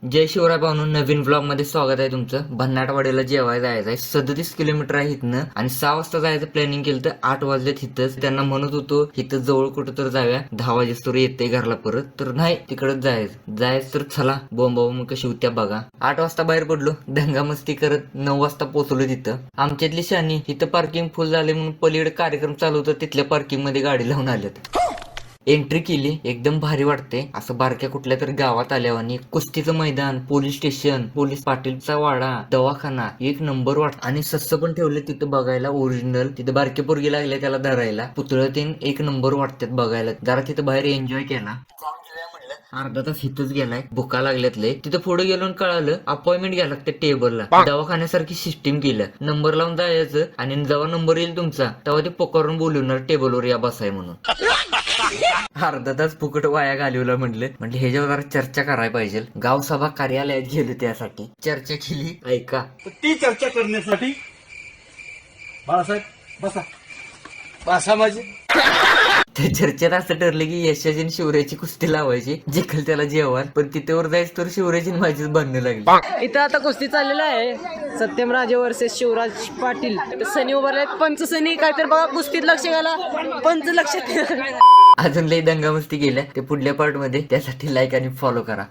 जय शिवराय पाहून नवीन व्लॉग मध्ये स्वागत आहे तुमचं. भन्नाटवाडीला जेवायला जायचं आहे. 37 किलोमीटर आहे इथनं आणि 6 वाजता जायचं प्लॅनिंग केलं तर 8 वाजले तिथंच. त्यांना म्हणत होतो इथं जवळ कुठं तर जाऊया, 10 वाजेस्तोवर येते घरला परत, तर नाही तिकडच जायचं तर चला बोंबाबोंब कशी होत्या बघा. 8 वाजता बाहेर पडलो, दंगा मस्ती करत 9 वाजता पोहोचलो तिथं. आमच्यातली शानी इथं पार्किंग फुल झाले म्हणून पलीकडे कार्यक्रम चालू होता, तिथल्या पार्किंग मध्ये गाडी लावून आल्यात. एंट्री केली, एकदम भारी वाटते. असं बारक्या कुठल्या तरी गावात आल्यावर आणि कुस्तीचं मैदान, पोलीस स्टेशन, पोलीस पाटीलचा वाडा, दवाखाना एक नंबर वाटत. आणि सस्स पण ठेवले तिथं बघायला ओरिजिनल. तिथं बारके पोरगी लागले त्याला धरायला. पुतळं तीन एक नंबर वाटतात बघायला. जरा तिथं बाहेर एन्जॉय केला. अर्धा तास इथंच गेलाय, भुका लागल्यात लय. तिथं पुढे गेलो आणि कळालं अपॉइंटमेंट घ्यायला लागते टेबलला. दवाखान्यासारखी सिस्टीम केलं. नंबर लावून जायचं आणि जेव्हा नंबर येईल तुमचा तेव्हा ते पकडून बोलवणार टेबलवर या बसाय म्हणून. अर्धा तास फुकट वाया घालवला म्हटलं ह्याच्यावर जरा चर्चा करायला पाहिजे. गावसभा कार्यालयात गेलो त्यासाठी चर्चा केली. ऐका, ती चर्चा करण्यासाठी बाळासाहेब बसा माझी. त्या चर्चेत असं ठरलं की यशाची आणि शिवरायाची कुस्ती लावायची, जिंकल त्याला जेवण. पण तिथेवर जायचं तर शिवरायाची माझीच बांधणं लागली. इथं आता कुस्ती चाललेला आहे, सत्यमराजे वर्सेस शिवराज पाटील. सनी उभारले, पंच सनी काय तर बघा कुस्तीत लक्ष घाला, पंच लक्षात. अजून लई दंगामस्ती केल्या ते पुढल्या पार्ट मध्ये, त्यासाठी लाईक आणि फॉलो करा.